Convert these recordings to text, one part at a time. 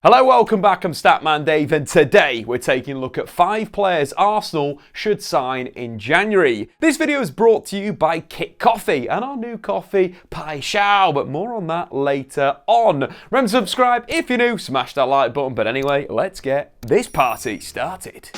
Hello, welcome back. I'm Statman Dave, and today we're taking a look at 5 players Arsenal should sign in January. This video is brought to you by Kit Coffee and our new coffee, Pai Shao, but more on that later on. Remember to subscribe if you're new, smash that like button, but anyway, let's get this party started.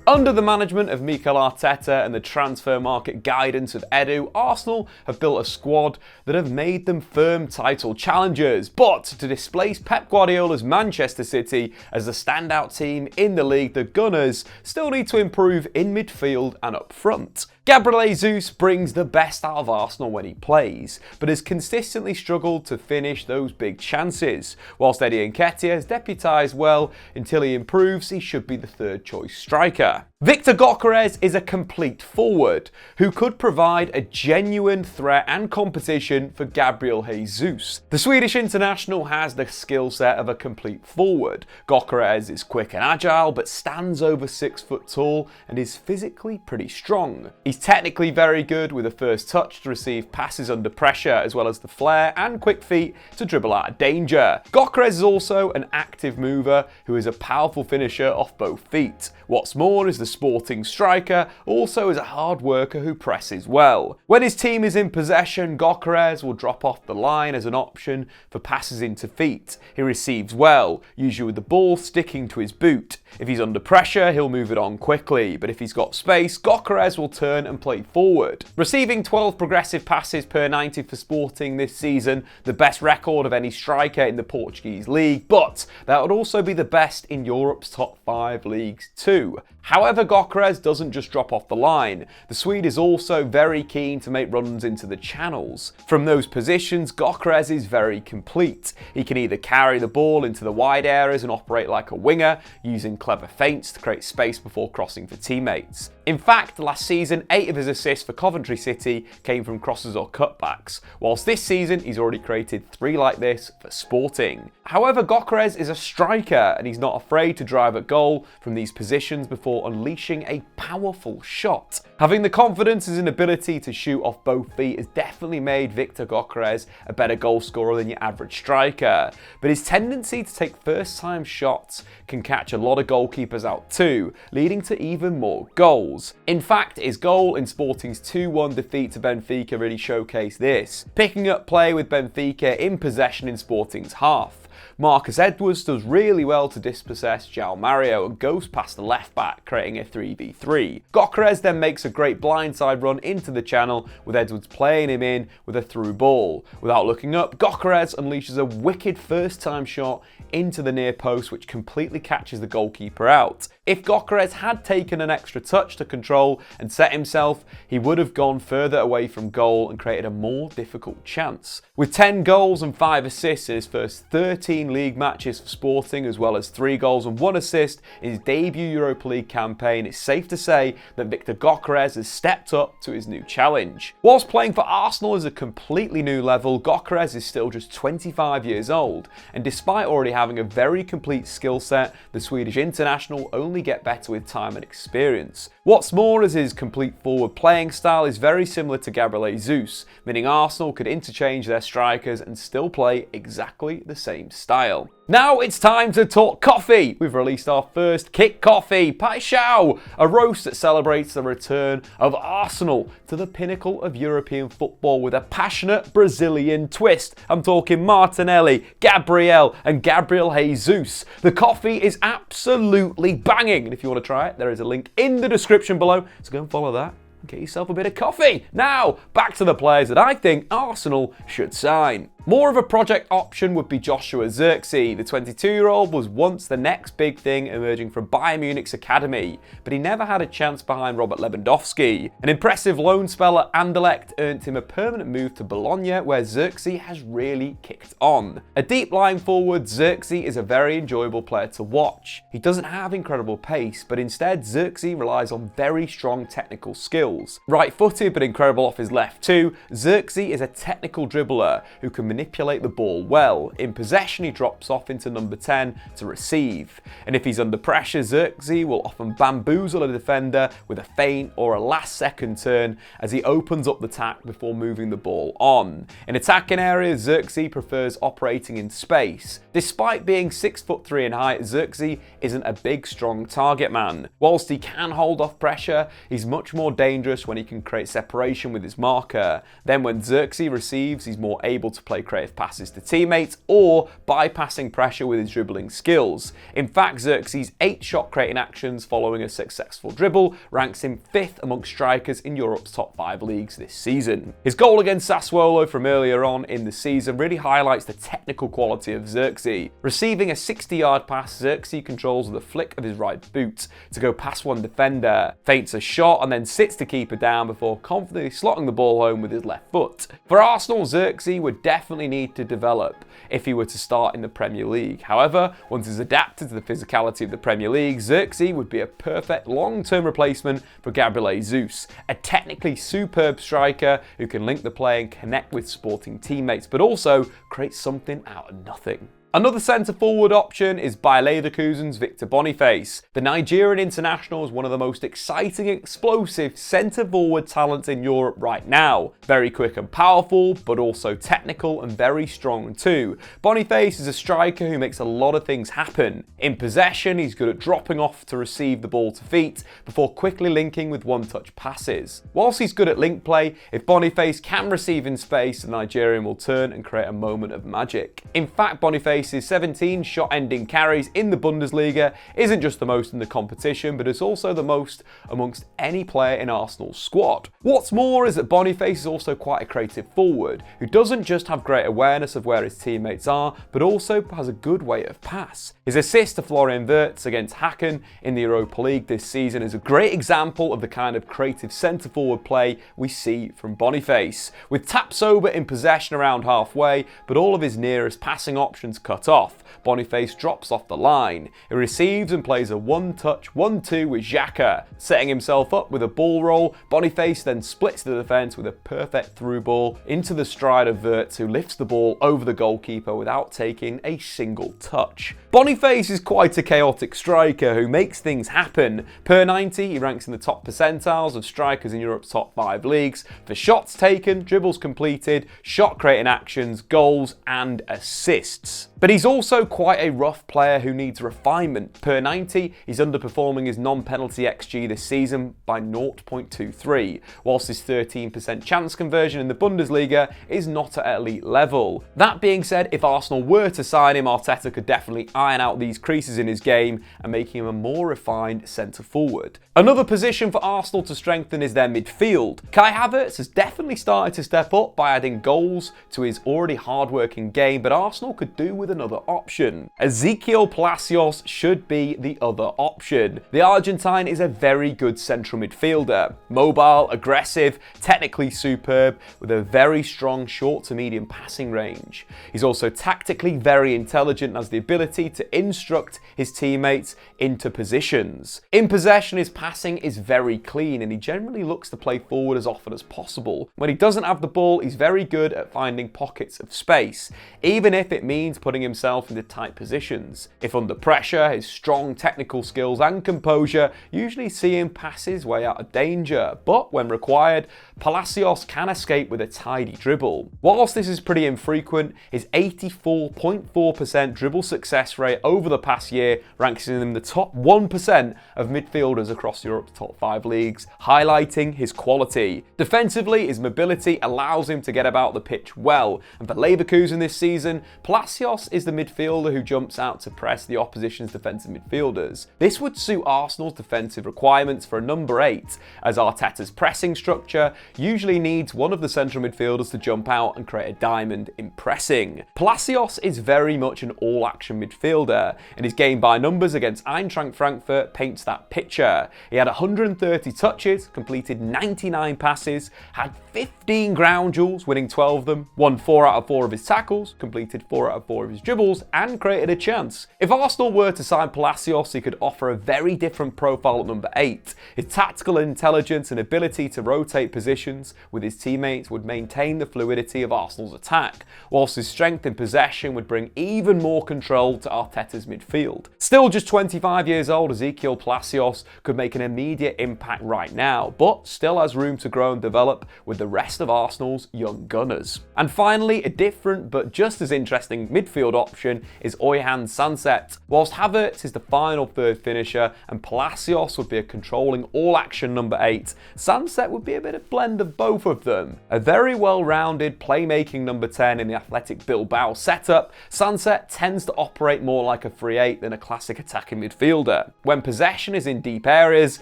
Under the management of Mikel Arteta and the transfer market guidance of Edu, Arsenal have built a squad that have made them firm title challengers. But to displace Pep Guardiola's Manchester City as the standout team in the league, the Gunners still need to improve in midfield and up front. Gyökeres Jesus brings the best out of Arsenal when he plays, but has consistently struggled to finish those big chances. Whilst Oihan Sancet has deputised well, until he improves, he should be the third choice striker. Gyökeres is a complete forward who could provide a genuine threat and competition for Gyökeres Jesus. The Swedish international has the skill set of a complete forward. Gyökeres is quick and agile, but stands over 6 foot tall and is physically pretty strong. He's technically very good with a first touch to receive passes under pressure, as well as the flair and quick feet to dribble out of danger. Gyökeres is also an active mover who is a powerful finisher off both feet. What's more is the sporting striker also is a hard worker who presses well. When his team is in possession, Gyökeres will drop off the line as an option for passes into feet. He receives well, usually with the ball sticking to his boot. If he's under pressure, he'll move it on quickly, but if he's got space, Gyökeres will turn and play forward. Receiving 12 progressive passes per 90 for Sporting this season, the best record of any striker in the Portuguese league, but that would also be the best in Europe's top 5 leagues too. However, Gyökeres doesn't just drop off the line. The Swede is also very keen to make runs into the channels. From those positions, Gyökeres is very complete. He can either carry the ball into the wide areas and operate like a winger, using clever feints to create space before crossing for teammates. In fact, last season, 8 of his assists for Coventry City came from crosses or cutbacks, whilst this season he's already created 3 like this for Sporting. However, Gyökeres is a striker and he's not afraid to drive at goal from these positions before unleashing a powerful shot. Having the confidence and ability to shoot off both feet has definitely made Gyökeres a better goal scorer than your average striker, but his tendency to take first-time shots can catch a lot of goalkeepers out too, leading to even more goals. In fact, his goal in Sporting's 2-1 defeat to Benfica really showcased this, picking up play with Benfica in possession in Sporting's half. Marcus Edwards does really well to dispossess João Mario and goes past the left back, creating a 3v3. Gyökeres then makes a great blindside run into the channel, with Edwards playing him in with a through ball. Without looking up, Gyökeres unleashes a wicked first-time shot into the near post, which completely catches the goalkeeper out. If Gyökeres had taken an extra touch to control and set himself, he would have gone further away from goal and created a more difficult chance. With 10 goals and 5 assists in his first 13 league matches for Sporting, as well as 3 goals and 1 assist in his debut Europa League campaign, it's safe to say that Gyökeres has stepped up to his new challenge. Whilst playing for Arsenal is a completely new level, Gyökeres is still just 25 years old, and despite already having a very complete skill set, the Swedish international only get better with time and experience. What's more is his complete forward playing style is very similar to Gyökeres Jesus, meaning Arsenal could interchange their strikers and still play exactly the same style. Now it's time to talk coffee. We've released our first Kit Coffee, Pai Shao, a roast that celebrates the return of Arsenal to the pinnacle of European football with a passionate Brazilian twist. I'm talking Martinelli, Gabriel and Gyökeres Jesus. The coffee is absolutely banging, and if you want to try it, there is a link in the description below, so go and follow that and get yourself a bit of coffee. Now, back to the players that I think Arsenal should sign. More of a project option would be Joshua Zirkzee. The 22-year-old was once the next big thing emerging from Bayern Munich's academy, but he never had a chance behind Robert Lewandowski. An impressive loan spell at Anderlecht earned him a permanent move to Bologna, where Zirkzee has really kicked on. A deep-lying forward, Zirkzee is a very enjoyable player to watch. He doesn't have incredible pace, but instead Zirkzee relies on very strong technical skills. Right-footed but incredible off his left too, Zirkzee is a technical dribbler who can manipulate the ball well. In possession, he drops off into number 10 to receive. And if he's under pressure, Zirkzee will often bamboozle a defender with a feint or a last-second turn as he opens up the attack before moving the ball on. In attacking areas, Zirkzee prefers operating in space. Despite being 6'3" in height, Zirkzee isn't a big, strong target man. Whilst he can hold off pressure, he's much more dangerous when he can create separation with his marker. Then when Zirkzee receives, he's more able to play creative passes to teammates or bypassing pressure with his dribbling skills. In fact, Zirkzee's 8 shot creating actions following a successful dribble ranks him 5th amongst strikers in Europe's top 5 leagues this season. His goal against Sassuolo from earlier on in the season really highlights the technical quality of Zirkzee. Receiving a 60-yard pass, Zirkzee controls with a flick of his right boot to go past one defender, feints a shot and then sits the keeper down before confidently slotting the ball home with his left foot. For Arsenal, Zirkzee would definitely need to develop if he were to start in the Premier League. However, once he's adapted to the physicality of the Premier League, Zirkzee would be a perfect long-term replacement for Gabriel Jesus, a technically superb striker who can link the play and connect with sporting teammates, but also create something out of nothing. Another centre-forward option is Bayer Leverkusen's Victor Boniface. The Nigerian international is one of the most exciting, explosive centre-forward talents in Europe right now. Very quick and powerful, but also technical and very strong too. Boniface is a striker who makes a lot of things happen. In possession, he's good at dropping off to receive the ball to feet before quickly linking with one-touch passes. Whilst he's good at link play, if Boniface can receive in space, the Nigerian will turn and create a moment of magic. In fact, Boniface's 17 shot-ending carries in the Bundesliga isn't just the most in the competition, but it's also the most amongst any player in Arsenal's squad. What's more is that Boniface is also quite a creative forward, who doesn't just have great awareness of where his teammates are, but also has a good way of pass. His assist to Florian Wirtz against Hacken in the Europa League this season is a great example of the kind of creative centre-forward play we see from Boniface. With Tapsoba in possession around halfway, but all of his nearest passing options cut off, Boniface drops off the line. He receives and plays a one-touch 1-2 with Gyökeres. Setting himself up with a ball roll, Boniface then splits the defence with a perfect through ball into the stride of Wirtz, who lifts the ball over the goalkeeper without taking a single touch. Boniface is quite a chaotic striker who makes things happen. Per 90, he ranks in the top percentiles of strikers in Europe's top 5 leagues for shots taken, dribbles completed, shot creating actions, goals and assists. But he's also quite a rough player who needs refinement. Per 90, he's underperforming his non-penalty XG this season by 0.23, whilst his 13% chance conversion in the Bundesliga is not at elite level. That being said, if Arsenal were to sign him, Arteta could definitely iron out these creases in his game and making him a more refined centre-forward. Another position for Arsenal to strengthen is their midfield. Kai Havertz has definitely started to step up by adding goals to his already hard-working game, but Arsenal could do with another option. Exequiel Palacios should be the other option. The Argentine is a very good central midfielder. Mobile, aggressive, technically superb, with a very strong short to medium passing range. He's also tactically very intelligent and has the ability to instruct his teammates into positions. In possession, his passing is very clean and he generally looks to play forward as often as possible. When he doesn't have the ball, he's very good at finding pockets of space, even if it means putting himself into tight positions. If under pressure, his strong technical skills and composure usually see him pass his way out of danger, but when required, Palacios can escape with a tidy dribble. Whilst this is pretty infrequent, his 84.4% dribble success rate over the past year ranks him in the top 1% of midfielders across Europe's top 5 leagues, highlighting his quality. Defensively, his mobility allows him to get about the pitch well, and for Leverkusen this season, Palacios is the midfielder who jumps out to press the opposition's defensive midfielders. This would suit Arsenal's defensive requirements for a number 8, as Arteta's pressing structure usually needs one of the central midfielders to jump out and create a diamond in pressing. Palacios is very much an all-action midfielder, and his game by numbers against Eintracht Frankfurt paints that picture. He had 130 touches, completed 99 passes, had 15 ground duels, winning 12 of them, won 4 out of 4 of his tackles, completed 4 out of 4 of his his dribbles and created a chance. If Arsenal were to sign Palacios, he could offer a very different profile at number 8. His tactical intelligence and ability to rotate positions with his teammates would maintain the fluidity of Arsenal's attack, whilst his strength in possession would bring even more control to Arteta's midfield. Still just 25 years old, Exequiel Palacios could make an immediate impact right now, but still has room to grow and develop with the rest of Arsenal's young gunners. And finally, a different but just as interesting midfield option is Oihan Sancet. Whilst Havertz is the final third finisher and Palacios would be a controlling all-action number 8, Sancet would be a bit of blend of both of them. A very well-rounded playmaking number 10 in the Athletic Bilbao setup, Sancet tends to operate more like a free 8 than a classic attacking midfielder. When possession is in deep areas,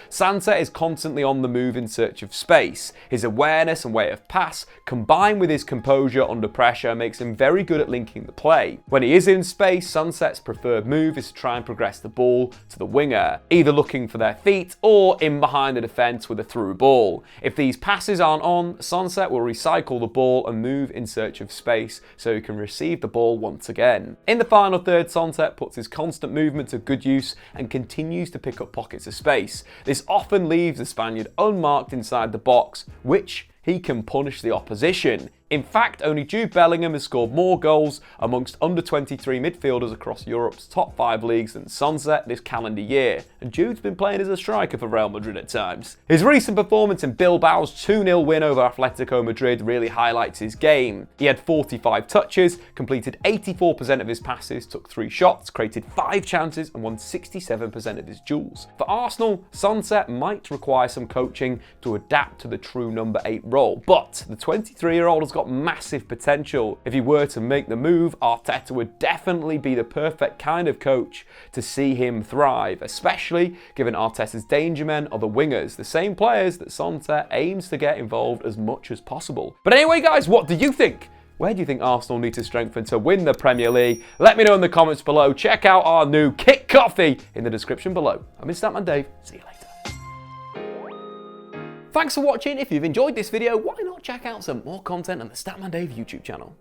Sancet is constantly on the move in search of space. His awareness and way of pass, combined with his composure under pressure, makes him very good at linking the play. When he is in space, Sancet's preferred move is to try and progress the ball to the winger, either looking for their feet or in behind the defence with a through ball. If these passes aren't on, Sancet will recycle the ball and move in search of space so he can receive the ball once again. In the final third, Sancet puts his constant movement to good use and continues to pick up pockets of space. This often leaves the Spaniard unmarked inside the box, which he can punish the opposition. In fact, only Jude Bellingham has scored more goals amongst under-23 midfielders across Europe's top 5 leagues than Sancet this calendar year, and Jude's been playing as a striker for Real Madrid at times. His recent performance in Bilbao's 2-0 win over Atletico Madrid really highlights his game. He had 45 touches, completed 84% of his passes, took 3 shots, created 5 chances and won 67% of his duels. For Arsenal, Sancet might require some coaching to adapt to the true number 8 role, but the 23-year-old has got massive potential. If he were to make the move, Arteta would definitely be the perfect kind of coach to see him thrive, especially given Arteta's danger men are the wingers, the same players that Sancet aims to get involved as much as possible. But anyway guys, what do you think? Where do you think Arsenal need to strengthen to win the Premier League? Let me know in the comments below. Check out our new Kit Coffee in the description below. I'm Statman Dave. See you later. Thanks for watching. If you've enjoyed this video, why not check out some more content on the Statman Dave YouTube channel?